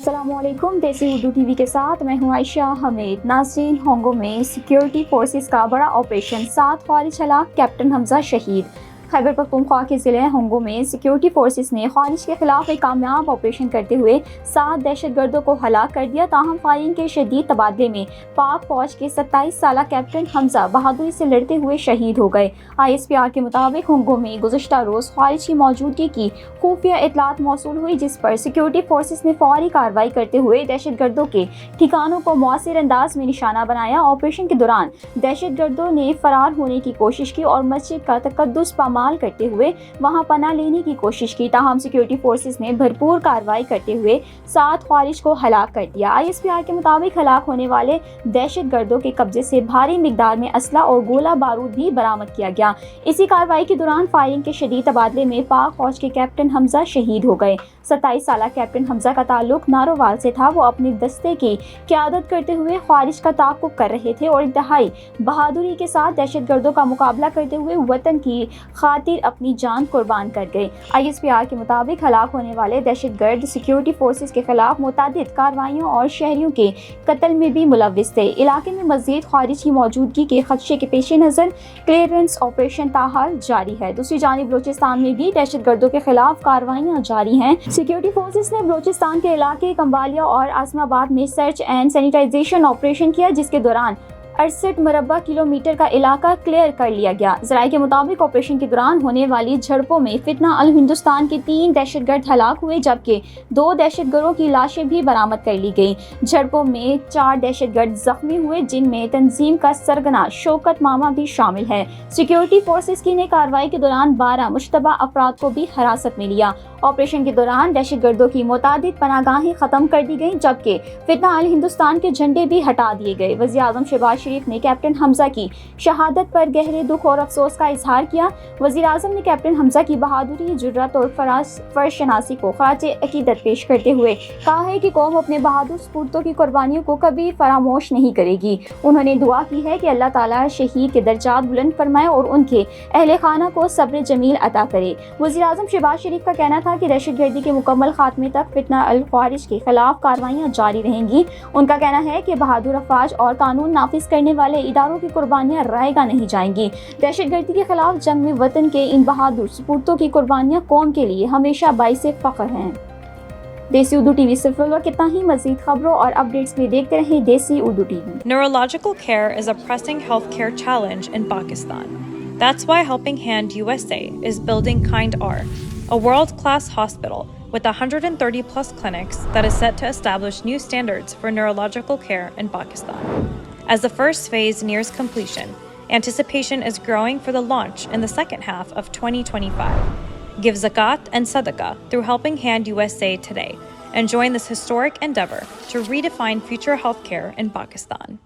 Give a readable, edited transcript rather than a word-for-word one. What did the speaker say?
السلام علیکم، دیسی اردو ٹی وی کے ساتھ میں ہوں عائشہ حمید۔ ناظرین، ہانگو میں سیکیورٹی فورسز کا بڑا آپریشن، 7 خارج ہلاک، کیپٹن حمزہ شہید۔ خیبر پختونخوا کے ضلع ہانگو میں سیکیورٹی فورسز نے خارج کے خلاف ایک کامیاب آپریشن کرتے ہوئے 7 دہشت گردوں کو ہلاک کر دیا، تاہم فائرنگ کے شدید تبادلے میں پاک فوج کے 27 سالہ کیپٹن حمزہ بہادری سے لڑتے ہوئے شہید ہو گئے۔ ISPR کے مطابق ہانگو میں گزشتہ روز خارج کی موجودگی کی خفیہ اطلاعات موصول ہوئی، جس پر سیکیورٹی فورسز نے فوری کارروائی کرتے ہوئے دہشت گردوں کے ٹھکانوں کو مؤثر انداز میں نشانہ بنایا۔ آپریشن کے دوران دہشت گردوں نے فرار ہونے کی کوشش کی اور مسجد کا تقدس پامال کرتے ہوئے وہاں پناہ لینے کی کوشش کی، تاہم سیکیورٹی فورسز نے بھرپور کارروائی کرتے ہوئے 7 خارج کو ہلاک کر دیا۔ ISPR کے مطابق ہلاک ہونے والے دہشت گردوں کے قبضے سے بھاری مقدار میں اسلحہ اور گولہ بارود بھی برآمد کیا گیا۔ اسی کارروائی کے دوران فائرنگ کے شدید تبادلے میں پاک فوج کے کیپٹن حمزہ شہید ہو گئے۔ 27 سالہ کیپٹن حمزہ کا تعلق نارووال سے تھا۔ وہ اپنے دستے کی قیادت کرتے ہوئے خارج کا تعاقب کر رہے تھے اور انتہائی بہادری کے ساتھ دہشت گردوں کا مقابلہ کرتے ہوئے وطن کی خاطر اپنی جان قربان کر گئے۔ ISPR کے مطابق ہلاک ہونے والے دہشت گرد سیکیورٹی فورسز کے خلاف متعدد کارروائیوں اور شہریوں کے قتل میں بھی ملوث تھے۔ علاقے میں مزید خارج کی موجودگی کے خدشے کے پیش نظر کلیئرنس آپریشن تاحال جاری ہے۔ دوسری جانب بلوچستان میں بھی دہشت گردوں کے خلاف کارروائیاں جاری ہیں۔ سیکیورٹی فورسز نے بلوچستان کے علاقے کمبالیا اور عاصم آباد میں سرچ اینڈ سینیٹائزیشن آپریشن کیا، جس کے دوران 68 مربع کلومیٹر کا علاقہ کلیئر کر لیا گیا۔ ذرائع کے مطابق آپریشن کے دوران ہونے والی جھڑپوں میں فتنہ الہندوستان کے 3 دہشت گرد ہلاک ہوئے، جبکہ 2 دہشت گردوں کی لاشیں بھی برآمد کر لی گئیں۔ جھڑپوں میں 4 دہشت گرد زخمی ہوئے، جن میں تنظیم کا سرگنا شوکت ماما بھی شامل ہے۔ سیکیورٹی فورسز کی نے کارروائی کے دوران 12 مشتبہ افراد کو بھی حراست میں لیا۔ آپریشن کے دوران دہشت گردوں کی متعدد پناہ گاہیں ختم کر دی گئیں، جبکہ فتنہ الہندوستان کے جھنڈے بھی ہٹا دیے گئے۔ وزیر اعظم شہباز شریف نے کیپٹن حمزہ کی شہادت پر گہرے دکھ اور افسوس کا اظہار کیا۔ وزیر اعظم نے کیپٹن حمزہ کی بہادری، جرات اور فرض شناسی کو خراج عقیدت پیش کرتے ہوئے کہا ہے کہ قوم اپنے بہادر سپرتوں کی قربانیوں کو کبھی فراموش نہیں کرے گی۔ انہوں نے دعا کی ہے کہ اللہ تعالیٰ شہید کے درجات بلند فرمائے اور ان کے اہل خانہ کو صبر جمیل عطا کرے۔ وزیر اعظم شہباز شریف کا کہنا تھا کہ دہشت گردی کے مکمل خاتمے تک فتنہ الخوارج کے خلاف کارروائیاں جاری رہیں گی۔ ان کا کہنا ہے کہ بہادر افواج اور قانون نافذ کرنے والے اداروں کی قربانیاں رائے گاہ نہیں جائیں گی۔ دہشت گردی کے خلاف جنگ میں وطن کے ان بہادر سپرتوں کی قربانیاں قوم کے لیے ہمیشہ باعث فخر ہیں۔ دیسی اردو ٹی وی سے فی الوقت اتنا ہی۔ مزید خبروں اور اپڈیٹس میں دیکھتے رہیں دیسی Urdu T V. Neurological care is a pressing healthcare challenge in Pakistan. That's why Helping Hand USA is building Kind R, a world-class hospital with 130+ clinics that is set to establish new standards for neurological care in Pakistan. As the first phase nears completion, anticipation is growing for the launch in the second half of 2025. Give zakat and sadaqah through Helping Hand USA today and join this historic endeavor to redefine future healthcare in Pakistan.